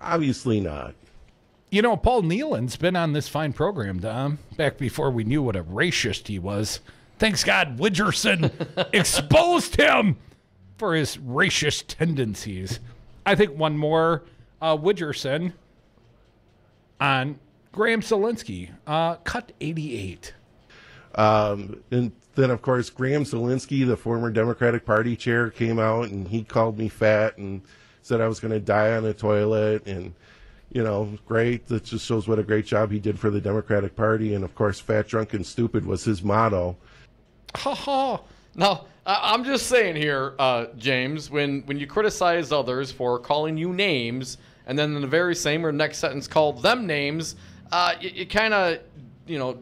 obviously not. Paul Nealon's been on this fine program, Dom, back before we knew what a racist he was. Thanks God Widgerson exposed him for his racist tendencies. I think one more Widgerson on Graham Zelinsky, cut 88. And then, of course, Graham Zelinsky, the former Democratic Party chair, came out and he called me fat and said I was going to die on a toilet. And, great. That just shows what a great job he did for the Democratic Party. And, of course, fat, drunk, and stupid was his motto. Ha ha. Now, I'm just saying here, James, when you criticize others for calling you names and then in the very same or next sentence call them names, it kind of,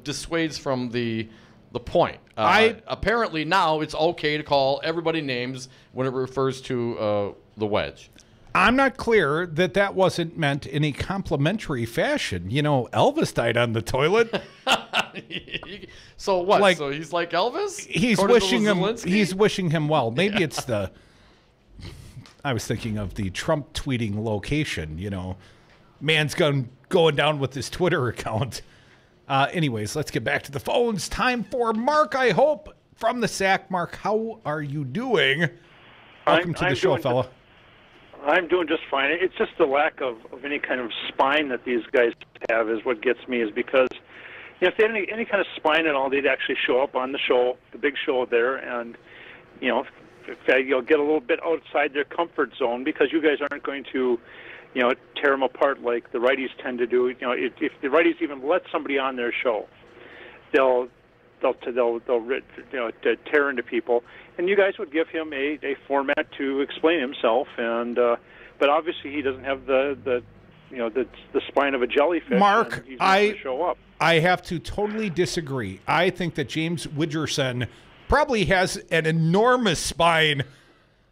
dissuades from the point. Apparently now it's okay to call everybody names when it refers to the wedge. I'm not clear that wasn't meant in a complimentary fashion. Elvis died on the toilet. So what? So he's like Elvis? He's wishing him well. Maybe it's the... I was thinking of the Trump tweeting location, Man's going down with his Twitter account. Anyways, let's get back to the phones. Time for Mark, I hope, from the SAC. Mark, how are you doing? Welcome to the show, fella. I'm doing just fine. It's just the lack of any kind of spine that these guys have is what gets me, is because if they had any kind of spine at all, they'd actually show up on the show, the big show there, and, get a little bit outside their comfort zone, because you guys aren't going to, tear them apart like the righties tend to do. If the righties even let somebody on their show, they'll tear into people. And you guys would give him a format to explain himself, and but obviously he doesn't have the spine of a jellyfish. Mark, he's not going to show up. I have to totally disagree. I think that James Widgerson probably has an enormous spine.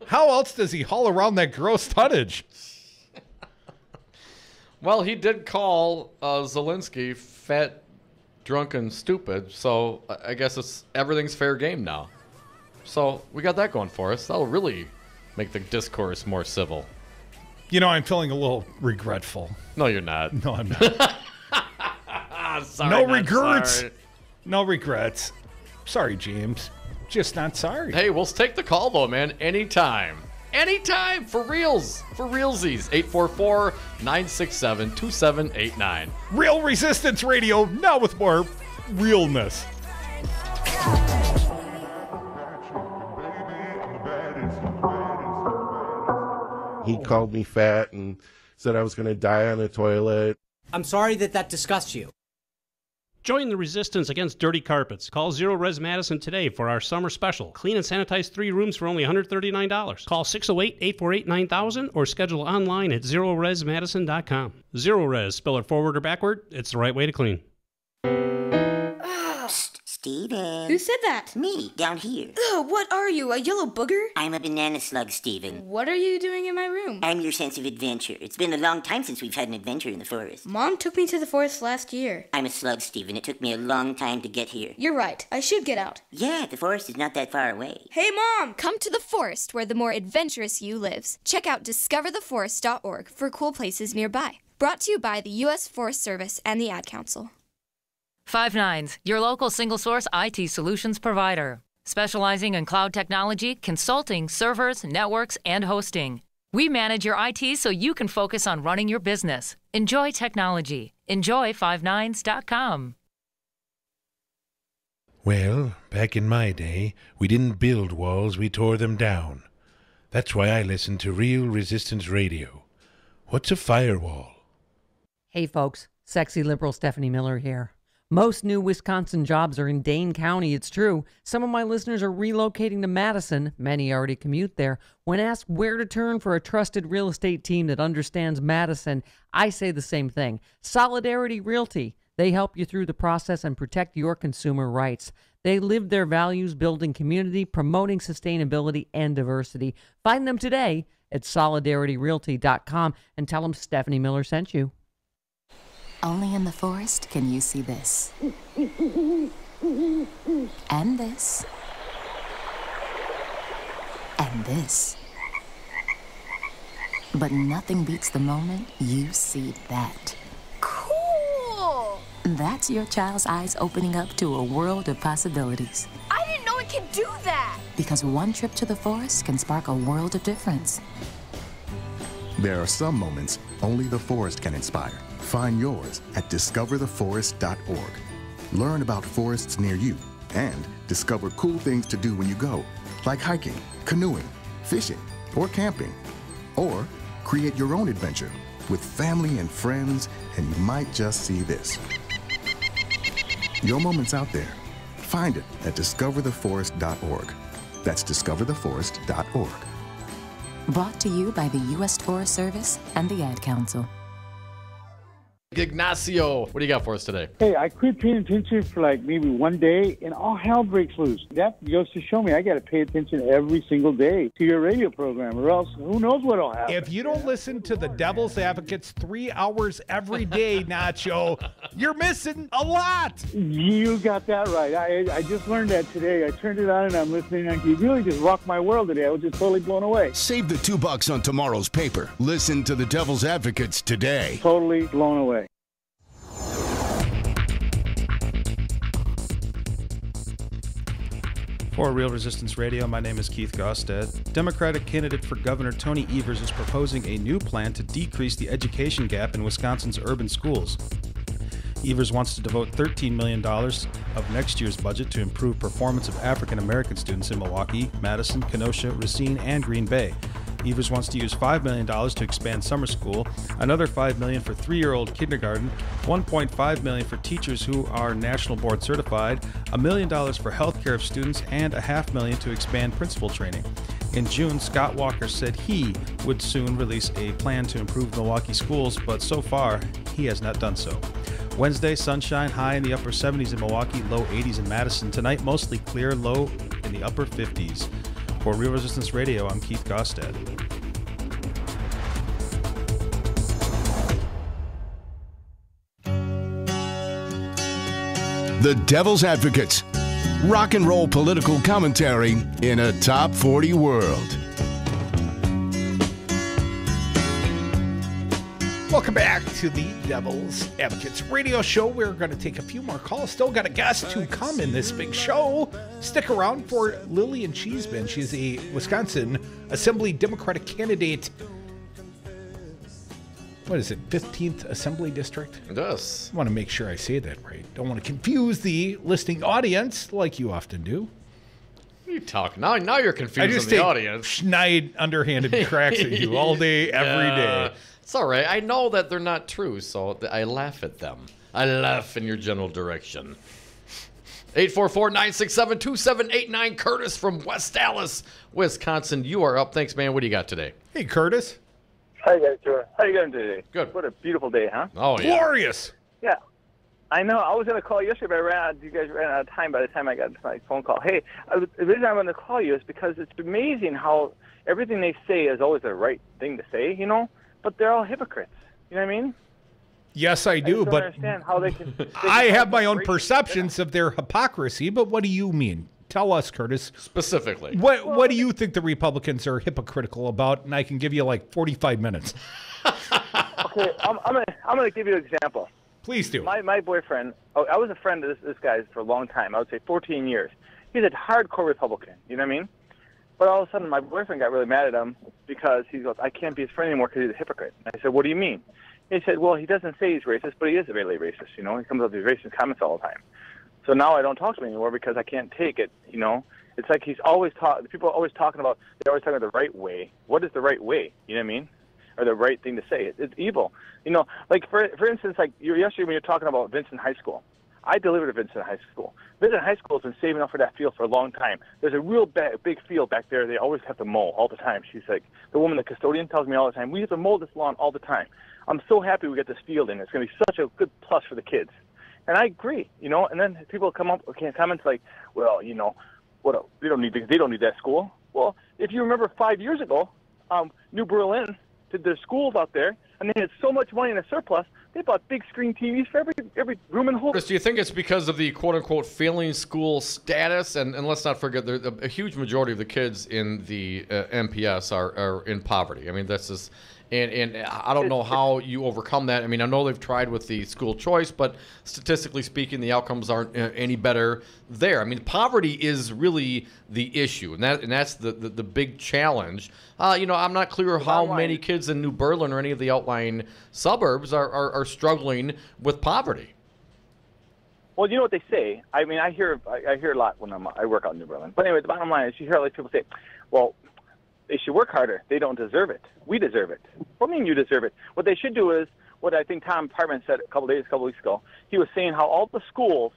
How else does he haul around that gross tonnage? Well, he did call Zelinsky fat, drunk, and stupid, so I guess everything's fair game now. So we got that going for us. That'll really make the discourse more civil. I'm feeling a little regretful. No, you're not. No, I'm not. Sorry, no regrets. Sorry. No regrets. Sorry, James. Just not sorry. Hey, we'll take the call, though, man. Anytime. Anytime. For reals. For realsies. 844-967-2789. Real Resistance Radio, now with more realness. He called me fat and said I was going to die on a toilet. I'm sorry that disgusts you. Join the resistance against dirty carpets. Call Zero Res Madison today for our summer special. Clean and sanitize 3 rooms for only $139. Call 608-848-9000 or schedule online at zeroresmadison.com. Zero Res, spell it forward or backward, it's the right way to clean. Steven. Who said that? Me, down here. Ugh, what are you, a yellow booger? I'm a banana slug, Steven. What are you doing in my room? I'm your sense of adventure. It's been a long time since we've had an adventure in the forest. Mom took me to the forest last year. I'm a slug, Steven. It took me a long time to get here. You're right. I should get out. Yeah, the forest is not that far away. Hey, Mom! Come to the forest where the more adventurous you lives. Check out discovertheforest.org for cool places nearby. Brought to you by the U.S. Forest Service and the Ad Council. 5 9s, your local single-source IT solutions provider. Specializing in cloud technology, consulting, servers, networks, and hosting. We manage your IT so you can focus on running your business. Enjoy technology. Enjoy 59s.com. Well, back in my day, we didn't build walls, we tore them down. That's why I listen to Real Resistance Radio. What's a firewall? Hey folks, sexy liberal Stephanie Miller here. Most new Wisconsin jobs are in Dane County, it's true. Some of my listeners are relocating to Madison. Many already commute there. When asked where to turn for a trusted real estate team that understands Madison, I say the same thing. Solidarity Realty. They help you through the process and protect your consumer rights. They live their values building community, promoting sustainability and diversity. Find them today at solidarityrealty.com and tell them Stephanie Miller sent you. Only in the forest can you see this. And this. And this. But nothing beats the moment you see that. Cool! That's your child's eyes opening up to a world of possibilities. I didn't know it could do that! Because one trip to the forest can spark a world of difference. There are some moments only the forest can inspire. Find yours at discovertheforest.org. Learn about forests near you and discover cool things to do when you go, like hiking, canoeing, fishing, or camping. Or create your own adventure with family and friends, and you might just see this. Your moment's out there. Find it at discovertheforest.org. That's discovertheforest.org. Brought to you by the U.S. Forest Service and the Ad Council. Ignacio, what do you got for us today? Hey, I quit paying attention for like maybe one day, and all hell breaks loose. That goes to show me I got to pay attention every single day to your radio program, or else who knows what'll happen. If you don't listen to the Devil's Advocates 3 hours every day, Nacho, you're missing a lot. You got that right. I just learned that today. I turned it on and I'm listening, and you really just rocked my world today. I was just totally blown away. Save the $2 on tomorrow's paper. Listen to the Devil's Advocates today. Totally blown away. For Real Resistance Radio, my name is Keith Gostad. Democratic candidate for Governor Tony Evers is proposing a new plan to decrease the education gap in Wisconsin's urban schools. Evers wants to devote $13 million of next year's budget to improve performance of African American students in Milwaukee, Madison, Kenosha, Racine, and Green Bay. Evers wants to use $5 million to expand summer school, another $5 million for 3-year-old kindergarten, $1.5 million for teachers who are national board certified, $1 million for health care of students, and $500,000 to expand principal training. In June, Scott Walker said he would soon release a plan to improve Milwaukee schools, but so far, he has not done so. Wednesday, sunshine, high in the upper 70s in Milwaukee, low 80s in Madison. Tonight, mostly clear, low in the upper 50s. For Real Resistance Radio, I'm Keith Gostad. The Devil's Advocates. Rock and roll political commentary in a top 40 world. Welcome back to the Devil's Advocates radio show. We're going to take a few more calls. Still got a guest to come in this big show. Stick around for Lillian Cheeseman. She's a Wisconsin Assembly Democratic candidate. What is it, 15th Assembly District? Yes. I want to make sure I say that right. Don't want to confuse the listening audience like you often do. What are you talking? Now you're confusing the audience. Schneid, underhanded cracks at you all day, every day. It's all right. I know that they're not true, so I laugh at them. I laugh in your general direction. 844-967-2789. Curtis from West Dallas, Wisconsin. You are up. Thanks, man. What do you got today? Hey, Curtis. How you guys doing? How you doing today? Good. What a beautiful day, huh? Oh, yeah. Glorious. Yeah. I know. I was going to call you yesterday, but you guys ran out of time by the time I got my phone call. Hey, the reason I wanted to call you is because it's amazing how everything they say is always the right thing to say, you know? But they're all hypocrites. You know what I mean? Yes, I do, I but understand how they can I have my own perceptions of their hypocrisy, but what do you mean? Tell us, Curtis. Specifically. What do you think the Republicans are hypocritical about? And I can give you like 45 minutes. Okay, I'm gonna give you an example. Please do. My boyfriend, I was a friend of this guy for a long time. I would say 14 years. He's a hardcore Republican. You know what I mean? But all of a sudden, my boyfriend got really mad at him because he goes, I can't be his friend anymore because he's a hypocrite. And I said, what do you mean? He said, well, he doesn't say he's racist, but he is really racist. You know, he comes up with these racist comments all the time. So now I don't talk to him anymore because I can't take it. You know, it's like he's always people are always talking about. They're always talking about the right way. What is the right way? You know what I mean? Or the right thing to say? It's evil. You know, like for instance, like yesterday when you're talking about Vincent High School. I delivered at Vincent High School. Vincent High School has been saving up for that field for a long time. There's a real big field back there. They always have to mow all the time. She's like, the woman, the custodian, tells me all the time, we have to mow this lawn all the time. I'm so happy we get this field in. It's going to be such a good plus for the kids. And I agree, you know. And then people come up with comments like, well, you know, they don't need that school. Well, if you remember 5 years ago, New Berlin did their schools out there, and they had so much money in a surplus, they bought big screen TVs for every room in the whole. Chris, do you think it's because of the quote-unquote failing school status? And let's not forget, a huge majority of the kids in the MPS are in poverty. I mean, that's just, And I don't know how you overcome that. I mean, I know they've tried with the school choice, but statistically speaking, the outcomes aren't any better there. I mean, poverty is really the issue, and that's the big challenge. I'm not clear how many kids in New Berlin or any of the outlying suburbs are struggling with poverty. Well, you know what they say. I mean, I hear a lot when I work out in New Berlin. But anyway, the bottom line is you hear all these people say, well, they should work harder. They don't deserve it. We deserve it. What do you mean you deserve it? What they should do is what I think Tom Parman said a couple weeks ago. He was saying how all the schools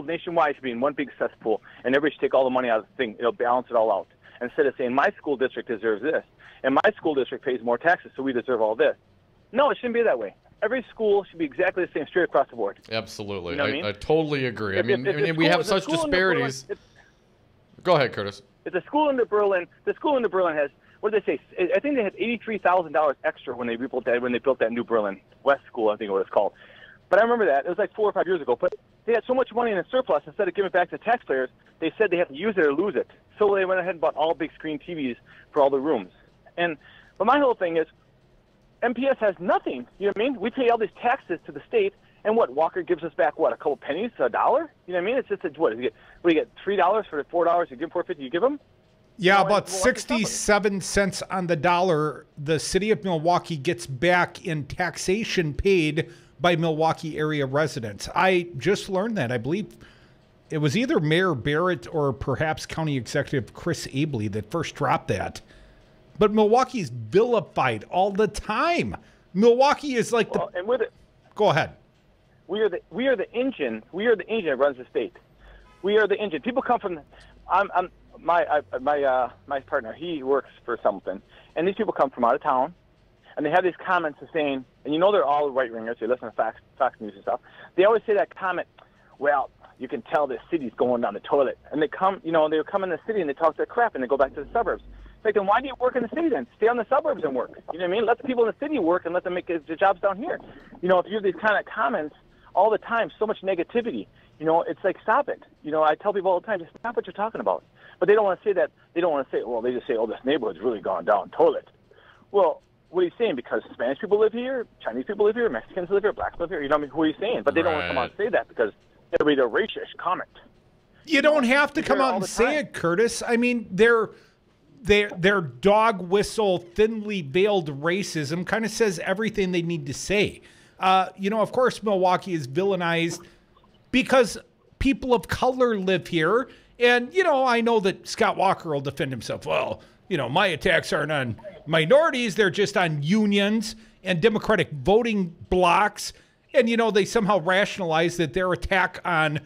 nationwide should be in one big cesspool, and everybody should take all the money out of the thing. It'll balance it all out. Instead of saying my school district deserves this, and my school district pays more taxes, so we deserve all this. No, it shouldn't be that way. Every school should be exactly the same, straight across the board. Absolutely. You know what I mean? I totally agree. If we have such disparities. Go ahead, Curtis. It's a school in New Berlin. The school in New Berlin has, what did they say? I think they had $83,000 extra when they built that New Berlin West School, I think what it's called. But I remember that. It was like 4 or 5 years ago. But they had so much money in a surplus, instead of giving it back to taxpayers, they said they had to use it or lose it. So they went ahead and bought all big screen TVs for all the rooms. But my whole thing is, MPS has nothing. You know what I mean? We pay all these taxes to the state, and what? Walker gives us back, what, a couple pennies, $1? You know what I mean? It's just, what do you get $3 for the $4 you give $4.50 you give them? Yeah, about 67 cents on the dollar the city of Milwaukee gets back in taxation paid by Milwaukee area residents. I just learned that. I believe it was either Mayor Barrett or perhaps County Executive Chris Abley that first dropped that. But Milwaukee's vilified all the time. Milwaukee is like Go ahead. We are the engine. We are the engine that runs the state. We are the engine. People come from. My partner. He works for something, and these people come from out of town, and they have these comments saying, and they're all right wingers. They listen to Fox News and stuff. They always say that comment. Well, you can tell the city's going down the toilet, and they come. They come in the city and they talk their crap, and they go back to the suburbs. Like, then why do you work in the city then? Stay on the suburbs and work. You know what I mean? Let the people in the city work and let them make their jobs down here. If you have these kind of comments all the time, so much negativity, it's like, stop it. I tell people all the time, just stop what you're talking about. But they don't want to say that. They don't want to say, well, they just say, oh, this neighborhood's really gone down toilet. Well, what are you saying? Because Spanish people live here, Chinese people live here, Mexicans live here, blacks live here. You know what I mean? Who are you saying? But they don't want to come out and say that because it'll be a racist comment. You don't have to come out and say it, Curtis. I mean, their dog whistle, thinly veiled racism kind of says everything they need to say. Of course, Milwaukee is villainized because people of color live here. And, I know that Scott Walker will defend himself. Well, my attacks aren't on minorities. They're just on unions and Democratic voting blocks. And, they somehow rationalize that their attack on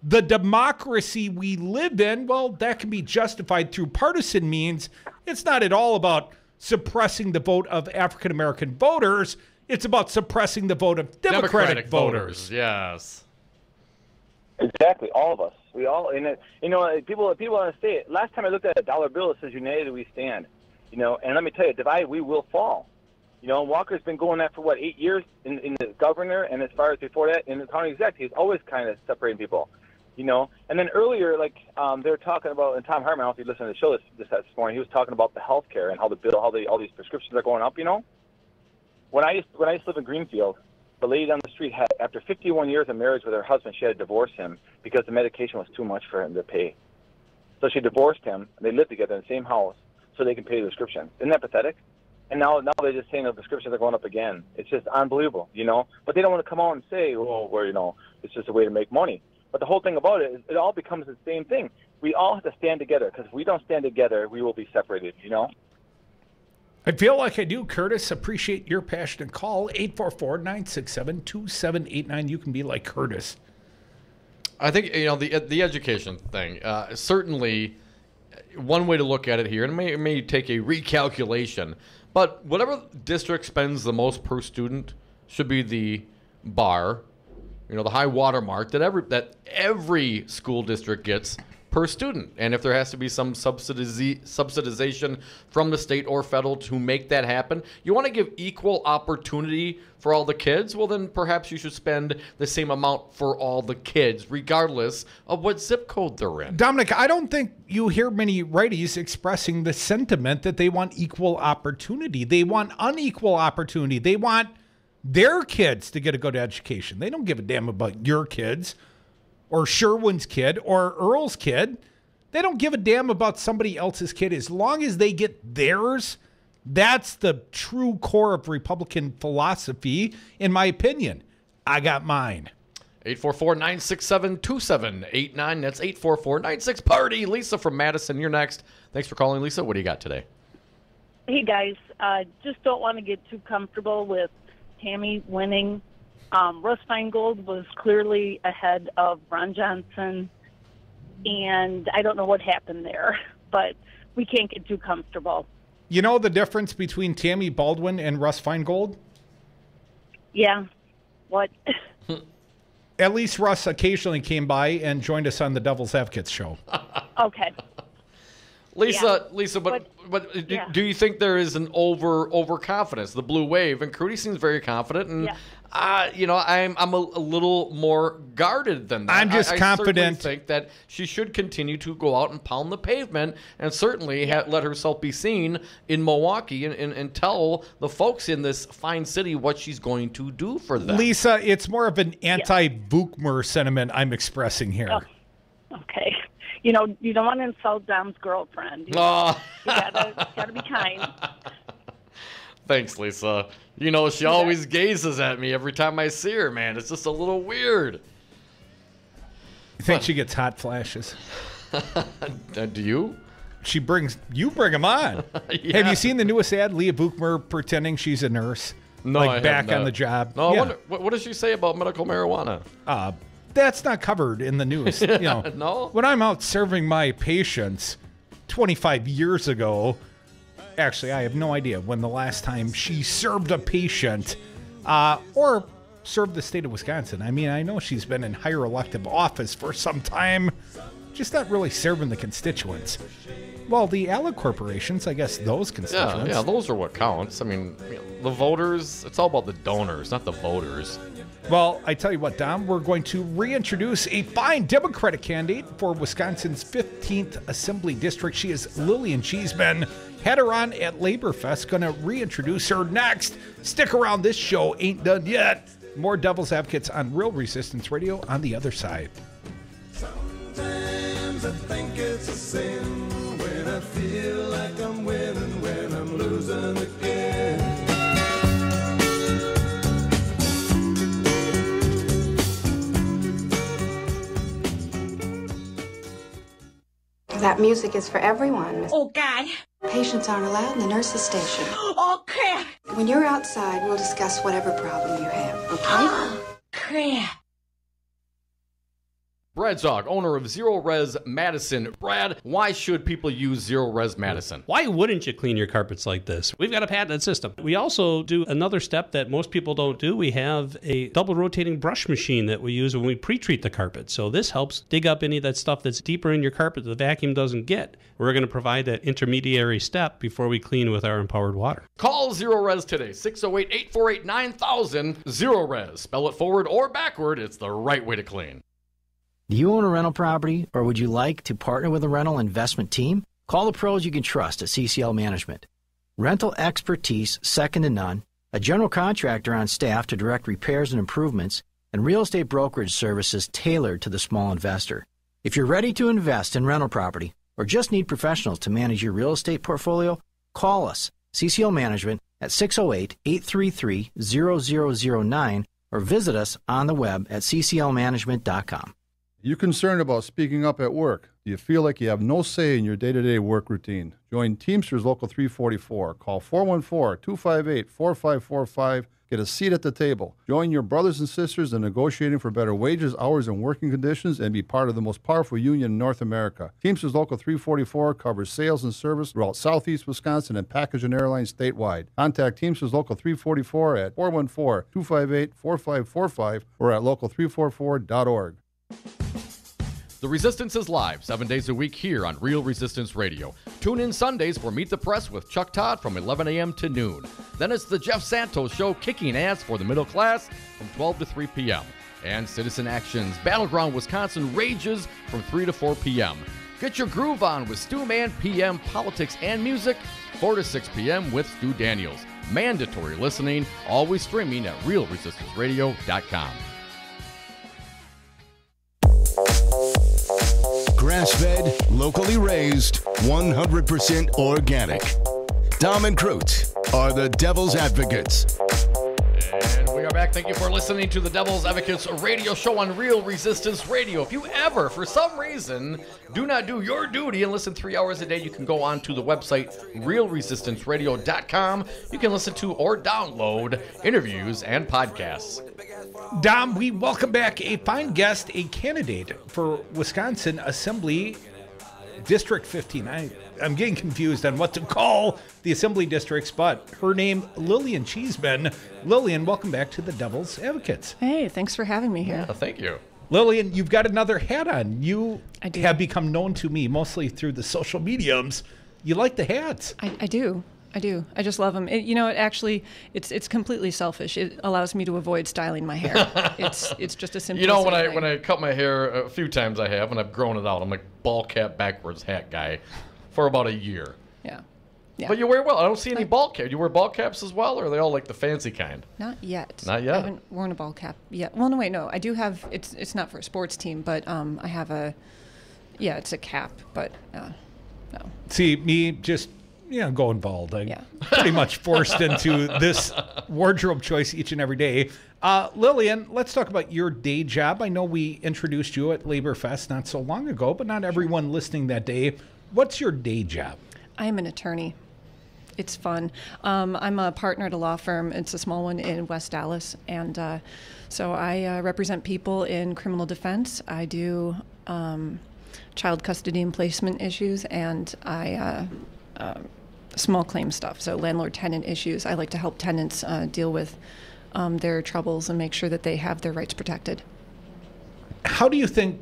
the democracy we live in, well, that can be justified through partisan means. It's not at all about suppressing the vote of African-American voters. It's about suppressing the vote of Democratic voters. Yes. Exactly, all of us. We all, people want to say it. Last time I looked at a dollar bill, it says United We Stand. And let me tell you, divided we will fall. Walker's been going that for, 8 years in the governor, and as far as before that, in the county exec, he's always kind of separating people. And then earlier, they were talking about, and Tom Hartman, I don't know if you listened to the show this morning, he was talking about the health care and how all these prescriptions are going up, When I used to live in Greenfield, the lady down the street had, after 51 years of marriage with her husband, she had to divorce him because the medication was too much for him to pay. So she divorced him, and they lived together in the same house so they can pay the prescription. Isn't that pathetic? And now they're just saying the prescriptions are going up again. It's just unbelievable, But they don't want to come out and say, it's just a way to make money. But the whole thing about it is it all becomes the same thing. We all have to stand together, because if we don't stand together, we will be separated, I feel like I do, Curtis. Appreciate your passionate call. 844-967-2789. You can be like Curtis. I think, the education thing, certainly one way to look at it here, and it may take a recalculation, but whatever district spends the most per student should be the bar, the high water mark that every school district gets per student. And if there has to be some subsidization from the state or federal to make that happen, you want to give equal opportunity for all the kids, well, then perhaps you should spend the same amount for all the kids, regardless of what zip code they're in. Dominic, I don't think you hear many righties expressing the sentiment that they want equal opportunity. They want unequal opportunity. They want their kids to get a good education. They don't give a damn about your kids or Sherwin's kid or Earl's kid. They don't give a damn about somebody else's kid as long as they get theirs. That's the true core of Republican philosophy, in my opinion. I got mine. 844-967-2789. That's 844-96-PARTY. Lisa from Madison, you're next. Thanks for calling, Lisa. What do you got today? Hey, guys. Just don't want to get too comfortable with Tammy winning. Russ Feingold was clearly ahead of Ron Johnson, and I don't know what happened there, but we can't get too comfortable. You know the difference between Tammy Baldwin and Russ Feingold? Yeah. What? At least Russ occasionally came by and joined us on the Devil's Advocates show. Okay. Lisa, but do you think there is an overconfidence? The blue wave, and Crudy seems very confident, and I'm a little more guarded than that. I'm just confident. I think that she should continue to go out and pound the pavement, and certainly let herself be seen in Milwaukee and tell the folks in this fine city what she's going to do for them. Lisa, it's more of an anti-Bookmer sentiment I'm expressing here. Oh, okay. You don't want to insult Dom's girlfriend. You gotta be kind. Thanks, Lisa. She always gazes at me every time I see her, man. It's just a little weird. You think she gets hot flashes? Do you? You bring them on. Yeah. Have you seen the newest ad? Leah Bookmer pretending she's a nurse. No, I back on the job. No, I wonder, what does she say about medical marijuana? That's not covered in the news. No? When I'm out serving my patients 25 years ago, actually, I have no idea when the last time she served a patient or served the state of Wisconsin. I mean, I know she's been in higher elective office for some time, just not really serving the constituents. Well, the ALA corporations, I guess those constituents. Yeah, those are what counts. I mean, the voters, it's all about the donors, not the voters. Well, I tell you what, Dom, we're going to reintroduce a fine Democratic candidate for Wisconsin's 15th Assembly District. She is Lillian Cheeseman. Had her on at Labor Fest. Going to reintroduce her next. Stick around. This show ain't done yet. More Devil's Advocates on Real Resistance Radio on the other side. Sometimes I think it's a sin when I feel like I'm winning, when I'm losing again. That music is for everyone. Oh, God. Patients aren't allowed in the nurse's station. Oh, crap. When you're outside, we'll discuss whatever problem you have, okay? Oh, crap. Brad Zog, owner of Zero Res Madison. Brad, why should people use Zero Res Madison? Why wouldn't you clean your carpets like this? We've got a patented system. We also do another step that most people don't do. We have a double rotating brush machine that we use when we pre-treat the carpet. So this helps dig up any of that stuff that's deeper in your carpet that the vacuum doesn't get. We're going to provide that intermediary step before we clean with our empowered water. Call Zero Res today, 608-848-9000. Zero Res. Spell it forward or backward. It's the right way to clean. Do you own a rental property, or would you like to partner with a rental investment team? Call the pros you can trust at CCL Management. Rental expertise second to none, a general contractor on staff to direct repairs and improvements, and real estate brokerage services tailored to the small investor. If you're ready to invest in rental property or just need professionals to manage your real estate portfolio, call us, CCL Management, at 608-833-0009 or visit us on the web at cclmanagement.com. You concerned about speaking up at work? Do you feel like you have no say in your day-to-day work routine? Join Teamsters Local 344. Call 414-258-4545. Get a seat at the table. Join your brothers and sisters in negotiating for better wages, hours, and working conditions, and be part of the most powerful union in North America. Teamsters Local 344 covers sales and service throughout Southeast Wisconsin and package and airlines statewide. Contact Teamsters Local 344 at 414-258-4545 or at local344.org. The Resistance is live 7 days a week here on Real Resistance Radio. Tune in Sundays for Meet the Press with Chuck Todd from 11 a.m. to noon. Then it's the Jeff Santos Show, kicking ass for the middle class from 12 to 3 p.m. And Citizen Action's Battleground Wisconsin rages from 3 to 4 p.m. Get your groove on with Stu Man PM Politics and Music, 4 to 6 p.m. with Stu Daniels. Mandatory listening, always streaming at realresistanceradio.com. Grass-fed, locally raised, 100% organic. Dom and Crute are the Devil's Advocates. And we are back. Thank you for listening to the Devil's Advocates radio show on Real Resistance Radio. If you ever, for some reason, do not do your duty and listen 3 hours a day, you can go on to the website realresistanceradio.com. You can listen to or download interviews and podcasts. Dom, we welcome back a fine guest, a candidate for Wisconsin Assembly District 15. I'm getting confused on what to call the Assembly districts, but her name, Lillian Cheeseman. Lillian, welcome back to the Devil's Advocates. Hey, thanks for having me here. Yeah, thank you. Lillian, you've got another hat on. You have become known to me mostly through the social mediums. You like the hats. I do. I just love them. It's completely selfish. It allows me to avoid styling my hair. It's just a simple. You know, when I cut my hair a few times, I have, and I've grown it out. I'm like ball cap backwards hat guy for about a year. Yeah. But you wear well. I don't see any ball caps. You wear ball caps as well, or are they all like the fancy kind? Not yet. Not yet. I haven't worn a ball cap yet. Well, no. I do have. It's not for a sports team, but I have a. Yeah, it's a cap, but no. See, me just. Going bald. I'm pretty much forced into this wardrobe choice each and every day. Lillian, let's talk about your day job. I know we introduced you at Labor Fest not so long ago, but not everyone listening that day. What's your day job? I am an attorney. It's fun. I'm a partner at a law firm. It's a small one in West Dallas. And so I represent people in criminal defense. I do child custody and placement issues, and I small claim stuff, so landlord-tenant issues. I like to help tenants deal with their troubles and make sure that they have their rights protected. How do you think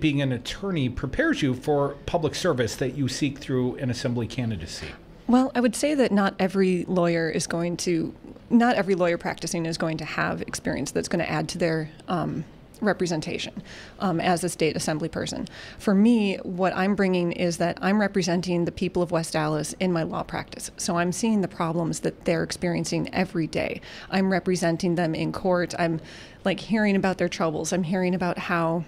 being an attorney prepares you for public service that you seek through an assembly candidacy? Well, I would say that not every lawyer practicing is going to have experience that's going to add to their representation as a state assembly person. For me, what I'm bringing is that I'm representing the people of West Dallas in my law practice. So I'm seeing the problems that they're experiencing every day. I'm representing them in court. I'm hearing about their troubles. I'm hearing about how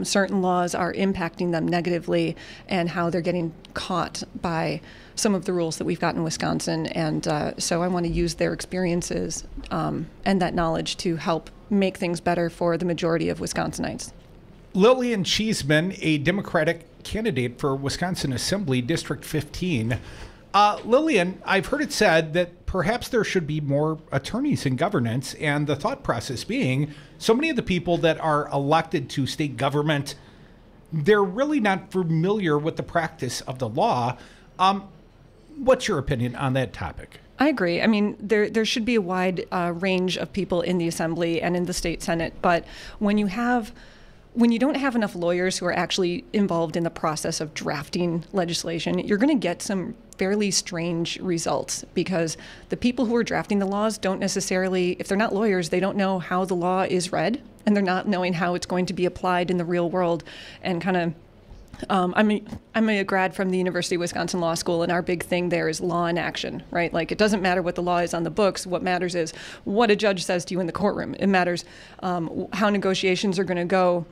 certain laws are impacting them negatively and how they're getting caught by some of the rules that we've got in Wisconsin. And so I want to use their experiences and that knowledge to help make things better for the majority of Wisconsinites. Lillian Cheeseman, a Democratic candidate for Wisconsin Assembly District 15. Lillian, I've heard it said that perhaps there should be more attorneys in governance, and the thought process being so many of the people that are elected to state government, they're really not familiar with the practice of the law. What's your opinion on that topic? I agree. I mean, there should be a wide range of people in the Assembly and in the state Senate, but when you don't have enough lawyers who are actually involved in the process of drafting legislation, you're going to get some fairly strange results, because the people who are drafting the laws don't necessarily, if they're not lawyers, they don't know how the law is read, and they're not knowing how it's going to be applied in the real world. And kind of I'm a grad from the University of Wisconsin Law School, and our big thing there is law in action, right? It doesn't matter what the law is on the books. What matters is what a judge says to you in the courtroom. It matters how negotiations are going to go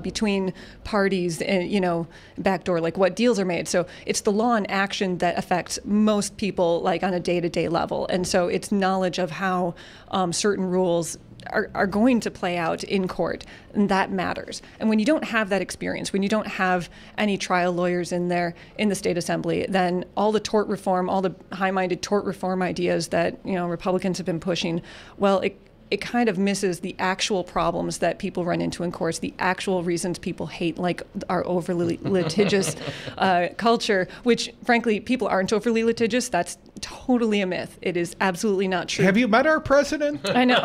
between parties, and, backdoor, what deals are made. So it's the law in action that affects most people, on a day-to-day level. And so it's knowledge of how certain rules are going to play out in court, and that matters. And when you don't have that experience, when you don't have any trial lawyers in there in the state assembly, then all the tort reform, all the high-minded tort reform ideas that Republicans have been pushing, well, it kind of misses the actual problems that people run into in courts, the actual reasons people hate, our overly litigious culture, which, frankly, people aren't overly litigious. That's totally a myth. It is absolutely not true. Have you met our president? I know.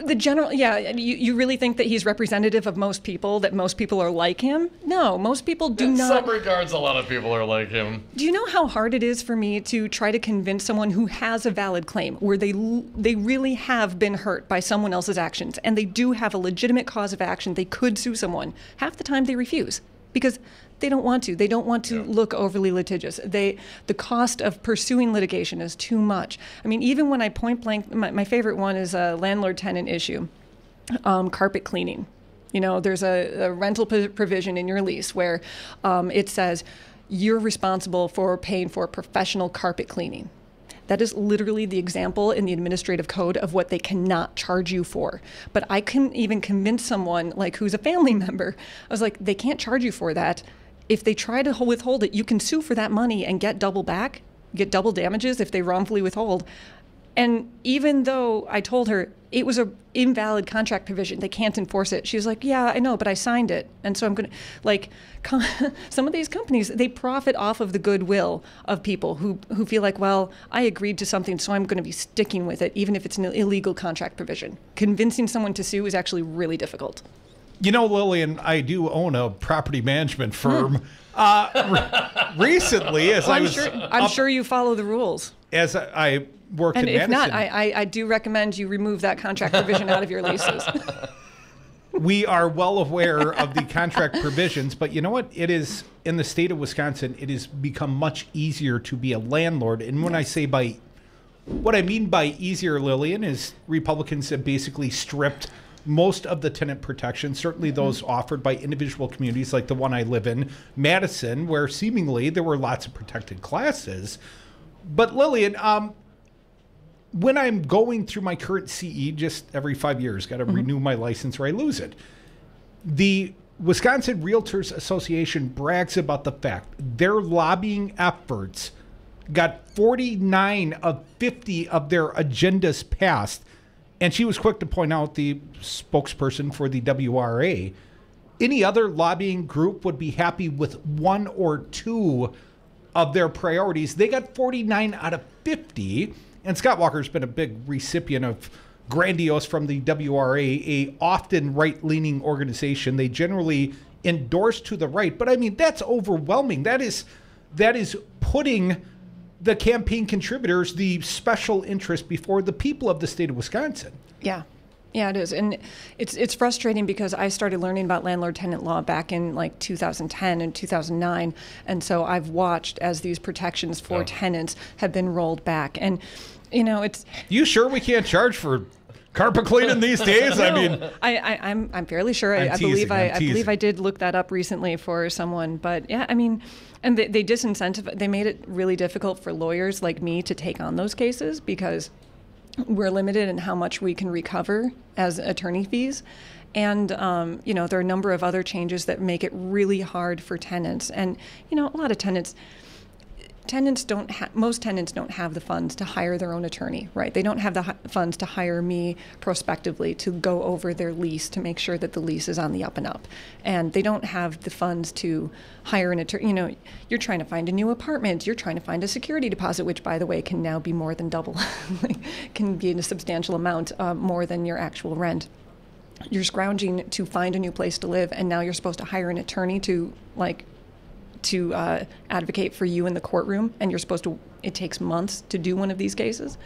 The general, you really think that he's representative of most people, that most people are like him? No, most people do In not. some regards, a lot of people are like him. Do you know how hard it is for me to try to convince someone who has a valid claim, where they really have been hurt by someone else's actions, and they do have a legitimate cause of action, they could sue someone. Half the time they refuse because they don't want to. They don't want to look overly litigious. The cost of pursuing litigation is too much. I mean, even when I point blank, my favorite one is a landlord-tenant issue, carpet cleaning. You know, there's a rental provision in your lease where it says you're responsible for paying for professional carpet cleaning. That is literally the example in the administrative code of what they cannot charge you for. But I couldn't even convince someone like who's a family member. I was like, they can't charge you for that. If they try to withhold it, you can sue for that money and get double back, get double damages if they wrongfully withhold. And even though I told her it was an invalid contract provision, they can't enforce it. She was like, yeah, I know, but I signed it. And so I'm going to, like, some of these companies, they profit off of the goodwill of people who feel like, well, I agreed to something, so I'm going to be sticking with it, even if it's an illegal contract provision. Convincing someone to sue is actually really difficult. You know, Lillian, I do own a property management firm. Recently, as I'm sure you follow the rules. As I worked and in if Madison. not, I do recommend you remove that contract provision out of your leases. We are well aware of the contract provisions, but you know what? It is, in the state of Wisconsin, it has become much easier to be a landlord. And when I say what I mean by easier, Lillian, is Republicans have basically stripped most of the tenant protection, certainly those offered by individual communities like the one I live in, Madison, where seemingly there were lots of protected classes. But Lillian, when I'm going through my current CE, just every 5 years, got to renew my license or I lose it. The Wisconsin Realtors Association brags about the fact their lobbying efforts got 49 of 50 of their agendas passed. And she was quick to point out, the spokesperson for the WRA, any other lobbying group would be happy with 1 or 2 of their priorities. They got 49 out of 50. And Scott Walker's been a big recipient of grandiose from the WRA, a often right-leaning organization. They generally endorse to the right. But I mean, that's overwhelming. That is putting the campaign contributors, the special interest, before the people of the state of Wisconsin. Yeah, it is. And it's frustrating because I started learning about landlord-tenant law back in like 2010 and 2009. And so I've watched as these protections for tenants have been rolled back. And, you know, it's... You sure we can't charge for carpet cleaning these days? No, I mean... I'm fairly sure. I believe I did look that up recently for someone. But yeah, I mean... And they disincentivized, they made it really difficult for lawyers like me to take on those cases because we're limited in how much we can recover as attorney fees. And, you know, there are a number of other changes that make it really hard for tenants. And, you know, a lot of most tenants don't have the funds to hire their own attorney, right? They don't have the funds to hire me prospectively to go over their lease to make sure that the lease is on the up and up. And they don't have the funds to hire an attorney. You know, you're trying to find a new apartment. You're trying to find a security deposit, which, by the way, can now be more than double, can be in a substantial amount more than your actual rent. You're scrounging to find a new place to live, and now you're supposed to hire an attorney to advocate for you in the courtroom, and it takes months to do one of these cases.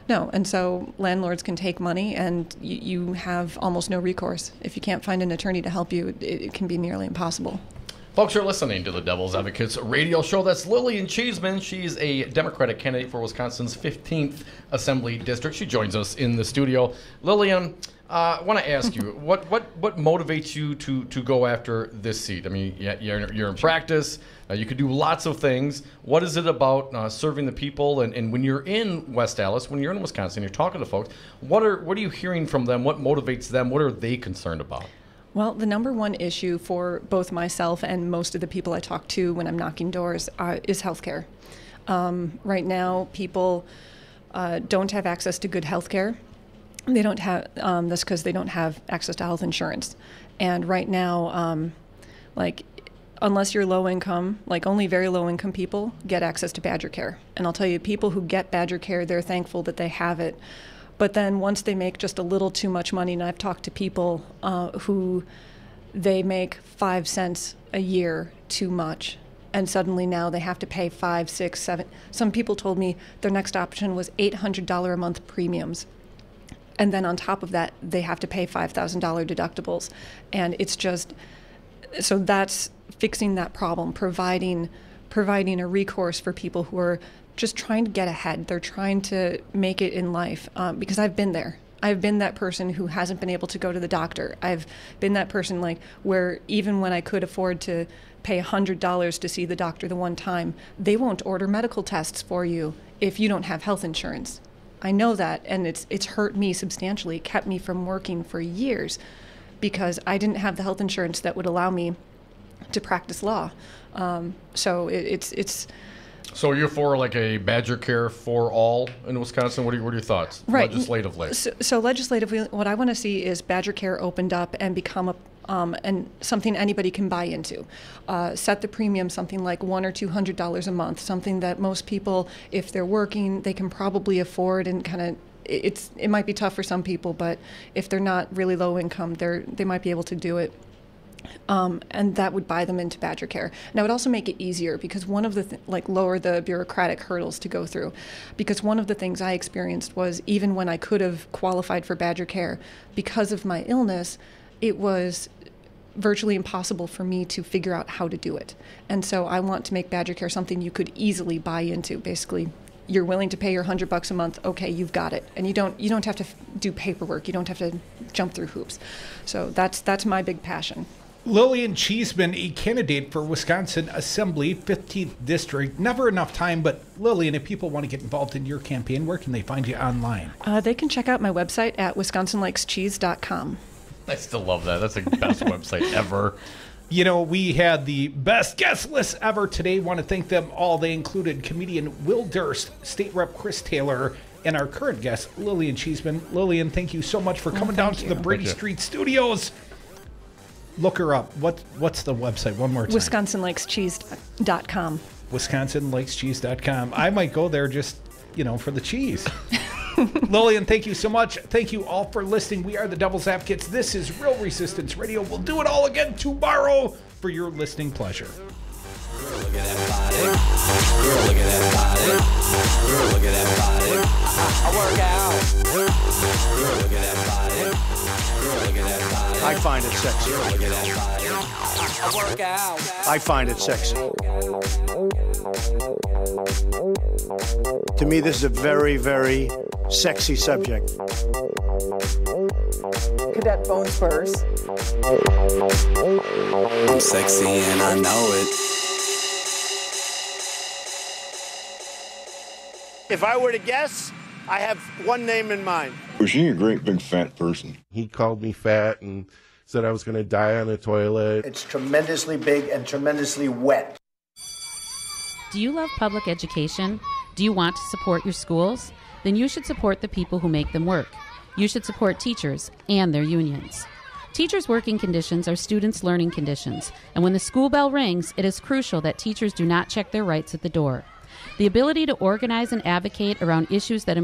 No, and so landlords can take money and you have almost no recourse. If you can't find an attorney to help you, it can be nearly impossible. Folks are listening to the Devil's Advocates radio show. That's Lillian Cheeseman. She's a Democratic candidate for Wisconsin's 15th Assembly District. She joins us in the studio. Lillian, I want to ask you, what motivates you to go after this seat? I mean, you're in practice. You could do lots of things. What is it about serving the people? And when you're in West Allis, when you're in Wisconsin, you're talking to folks, what are you hearing from them? What motivates them? What are they concerned about? Well, the number one issue for both myself and most of the people I talk to when I'm knocking doors is healthcare. Right now, people don't have access to good healthcare. They don't have, that's because they don't have access to health insurance. And right now, unless you're low income, only very low income people get access to Badger Care. And I'll tell you, people who get Badger Care, they're thankful that they have it. But then once they make just a little too much money, and I've talked to people who they make 5 cents a year too much, and suddenly now they have to pay 5, 6, 7. Some people told me their next option was $800 a month premiums. And then on top of that, they have to pay $5,000 deductibles. And it's just, so that's fixing that problem, providing a recourse for people who are just trying to get ahead. They're trying to make it in life, because I've been there. I've been that person who hasn't been able to go to the doctor. I've been that person like where even when I could afford to pay $100 to see the doctor the one time, they won't order medical tests for you if you don't have health insurance. I know that, and it's hurt me substantially. It kept me from working for years because I didn't have the health insurance that would allow me to practice law. So it's. So you're for like a Badger Care for all in Wisconsin? What are your thoughts legislatively? So legislatively, what I want to see is Badger Care opened up and become and something anybody can buy into. Set the premium something like $100 or $200 a month, something that most people, if they're working, they can probably afford, and kind of it might be tough for some people, but if they're not really low income, they might be able to do it. And that would buy them into Badger Care. Now, it would also make it easier because one of the lower the bureaucratic hurdles to go through. Because one of the things I experienced was even when I could have qualified for Badger Care, because of my illness, it was virtually impossible for me to figure out how to do it. And so I want to make Badger Care something you could easily buy into. Basically, you're willing to pay your $100 a month, okay, you've got it. And you don't have to do paperwork. You don't have to jump through hoops. So that's my big passion. Lillian Cheeseman, a candidate for Wisconsin Assembly, 15th District. Never enough time, but Lillian, if people want to get involved in your campaign, where can they find you online? They can check out my website at wisconsinlikescheese.com. I still love that. That's the best website ever. You know, we had the best guest list ever today. Want to thank them all. They included comedian Will Durst, State Rep Chris Taylor, and our current guest, Lillian Cheeseman. Lillian, thank you so much for coming down to the Brady Street Studios. Look her up. What's the website? One more time. WisconsinLikesCheese.com. WisconsinLikesCheese.com. I might go there just, for the cheese. Lillian, thank you so much. Thank you all for listening. We are the Devil's Advocates. This is Real Resistance Radio. We'll do it all again tomorrow for your listening pleasure. Girl, look at that body. Girl, look at that body. Girl, look at that body. I work out. Girl, look at that body. Girl, look at that body. I find it sexy. Girl, look at that body. I work out. I find it sexy. To me, this is a very, very sexy subject. Cadet Bone Spurs. I'm sexy and I know it. If I were to guess, I have one name in mind. Was she a great big fat person? He called me fat and said I was going to die on the toilet. It's tremendously big and tremendously wet. Do you love public education? Do you want to support your schools? Then you should support the people who make them work. You should support teachers and their unions. Teachers' working conditions are students' learning conditions, and when the school bell rings, it is crucial that teachers do not check their rights at the door. The ability to organize and advocate around issues that